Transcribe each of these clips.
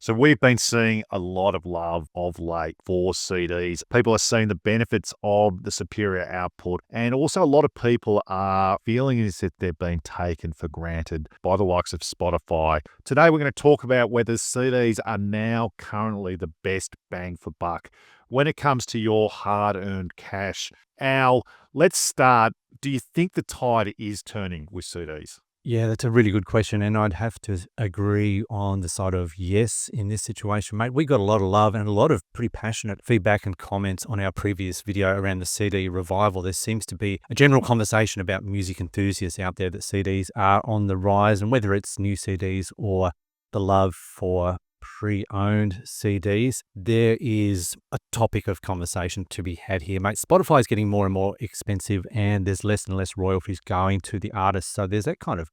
So we've been seeing a lot of love of late for CDs. People are seeing the benefits of the superior output, and also a lot of people are feeling as if they've been taken for granted by the likes of Spotify. Today we're going to talk about whether CDs are now currently the best bang for buck when it comes to your hard-earned cash. Al, let's start. Do you think the tide is turning with CDs? Yeah, that's a really good question, and I'd have to agree on the side of yes in this situation, mate. We got a lot of love and a lot of pretty passionate feedback and comments on our previous video around the CD revival. There seems to be a general conversation about music enthusiasts out there that CDs are on the rise, and whether it's new CDs or the love for pre-owned CDs, there is a topic of conversation to be had here, mate. Spotify is getting more and more expensive, and there's less and less royalties going to the artists. So there's that kind of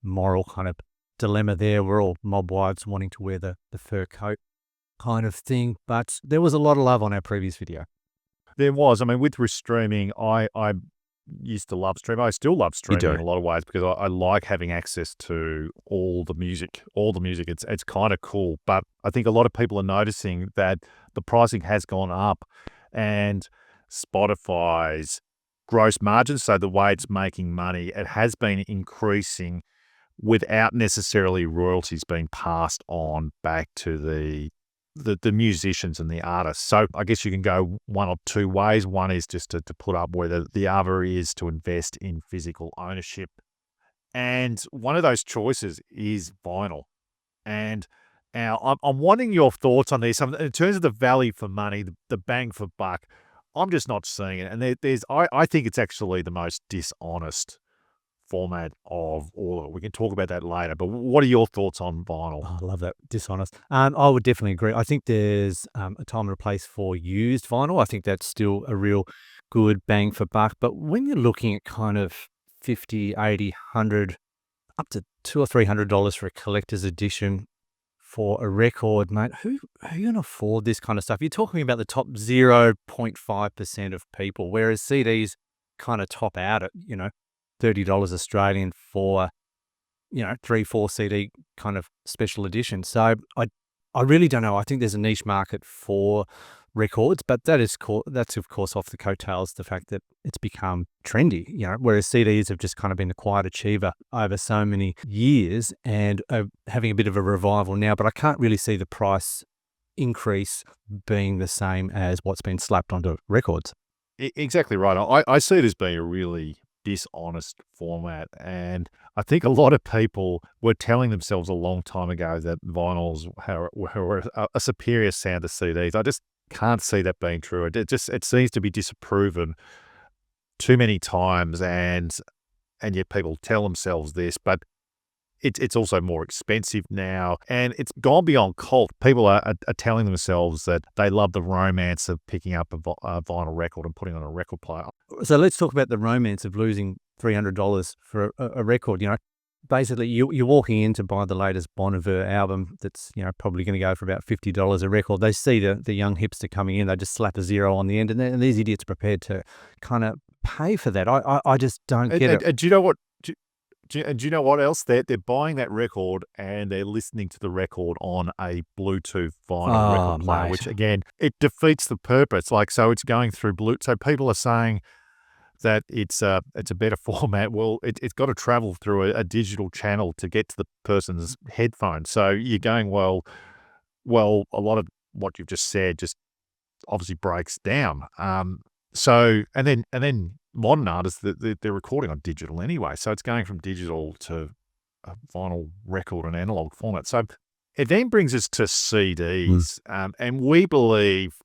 moral kind of dilemma there. We're all mob wives wanting to wear the fur coat kind of thing. But there was a lot of love on our previous video. There was. I mean, with streaming, I used to love streaming. I still love You streaming do. in a lot of ways because I like having access to all the music. All the music. It's kind of cool. But I think a lot of people are noticing that the pricing has gone up, and Spotify's gross margins, so the way it's making money, it has been increasing without necessarily royalties being passed on back to the musicians and the artists. So I guess you can go one of two ways. One is just to put up where the other is to invest in physical ownership. And one of those choices is vinyl. And now I'm wanting your thoughts on this. In terms of the value for money, the bang for buck, I'm just not seeing it. And I think it's actually the most dishonest format of all of it. We can talk about that later, but what are your thoughts on vinyl? Oh, I love that. Dishonest. I would definitely agree. I think there's a time and a place for used vinyl. I think that's still a real good bang for buck. But when you're looking at kind of 50, 80, 100, up to $200 or $300 for a collector's edition for a record, mate, who can afford this kind of stuff? You're talking about the top 0.5% of people, whereas CDs kind of top out at, $30 Australian for, 3-4 CD kind of special edition. So I really don't know. I think there's a niche market for records, but that's of course off the coattails, the fact that it's become trendy, whereas CDs have just kind of been the quiet achiever over so many years and are having a bit of a revival now. But I can't really see the price increase being the same as what's been slapped onto records. Exactly right. I see it as being a really dishonest format, and I think a lot of people were telling themselves a long time ago that vinyls were a superior sound to CDs. I just can't see that being true. It seems to be disproven too many times, and yet people tell themselves this, but it's also more expensive now, and it's gone beyond cult. People are telling themselves that they love the romance of picking up a vinyl record and putting on a record player. So let's talk about the romance of losing $300 for a record. Basically you're walking in to buy the latest Bon Iver album that's probably going to go for about $50 a record. They see the young hipster coming in, they just slap a zero on the end, and these idiots are prepared to kind of pay for that. I just don't get it. And do you know what? Do you know what else? They're buying that record and they're listening to the record on a Bluetooth vinyl record player, Mate. which again, it defeats the purpose. So it's going through Bluetooth. So people are saying that it's a better format. Well, it's got to travel through a digital channel to get to the person's headphones. So you're going, well, a lot of what you've just said just obviously breaks down. So and then modern artists, they're recording on digital anyway, so it's going from digital to a vinyl record and analog format. So it then brings us to CDs, and we believe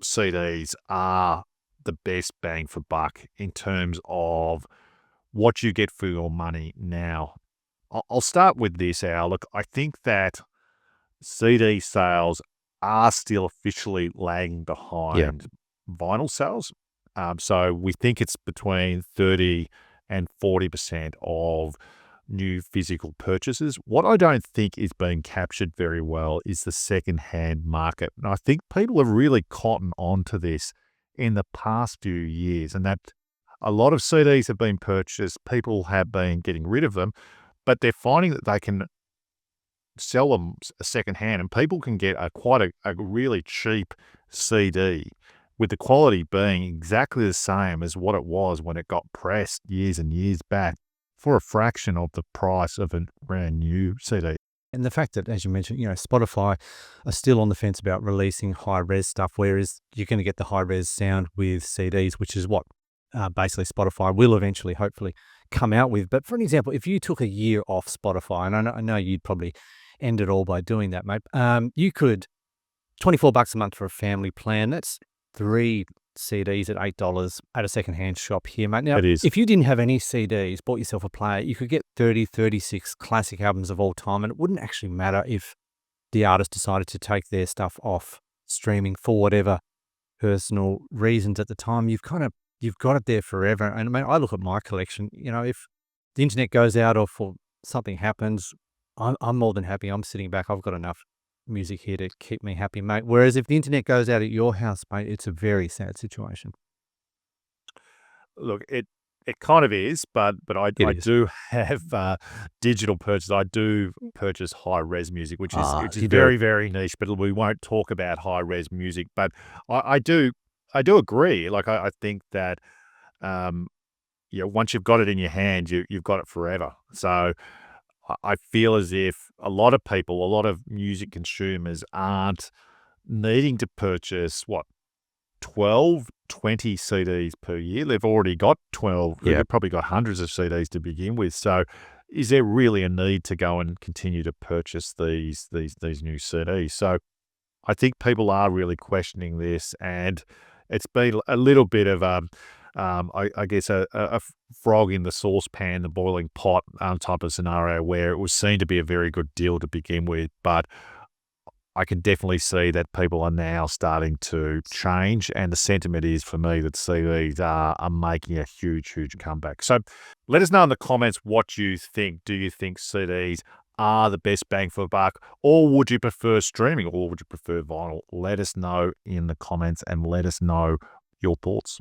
CDs are the best bang for buck in terms of what you get for your money now. I'll start with this, Al. Look, I think that CD sales are still officially lagging behind vinyl sales. So we think it's between 30 and 40% of new physical purchases. What I don't think is being captured very well is the second-hand market. And I think people have really cottoned on to this in the past few years, and that a lot of CDs have been purchased. People have been getting rid of them, but they're finding that sell them secondhand, and people can get a really cheap CD with the quality being exactly the same as what it was when it got pressed years and years back for a fraction of the price of a brand new CD. And the fact that, as you mentioned, Spotify are still on the fence about releasing high-res stuff, whereas you're gonna get the high-res sound with CDs, which is what, basically Spotify will eventually, hopefully, come out with. But for an example, if you took a year off Spotify, and I know you'd probably end it all by doing that, mate, you could $24 a month for a family plan. That's 3 CDs at $8 at a secondhand shop here, mate. Now, It is. if you didn't have any CDs, bought yourself a player, you could get 30, 36 classic albums of all time, and it wouldn't actually matter if the artist decided to take their stuff off streaming for whatever personal reasons at the time. You've got it there forever. And I mean, I look at my collection, if the internet goes out or for something happens, I'm more than happy. I'm sitting back. I've got enough music here to keep me happy, mate. Whereas if the internet goes out at your house, mate, it's a very sad situation. Look, it kind of is, but It I is. do have digital purchases. I do purchase high res music, which is You do. very, very niche. But we won't talk about high res music. But I do agree. Like I think that once you've got it in your hand, you've got it forever. So I feel as if a lot of people, a lot of music consumers aren't needing to purchase 12, 20 CDs per year. They've already got 12. Yeah. They've probably got hundreds of CDs to begin with. So is there really a need to go and continue to purchase these new CDs? So I think people are really questioning this, and it's been a little bit of I guess a frog in the saucepan, the boiling pot type of scenario where it was seen to be a very good deal to begin with, but I can definitely see that people are now starting to change, and the sentiment is for me that CDs are making a huge, huge comeback. So let us know in the comments what you think. Do you think CDs are the best bang for the buck, or would you prefer streaming, or would you prefer vinyl? Let us know in the comments and let us know your thoughts.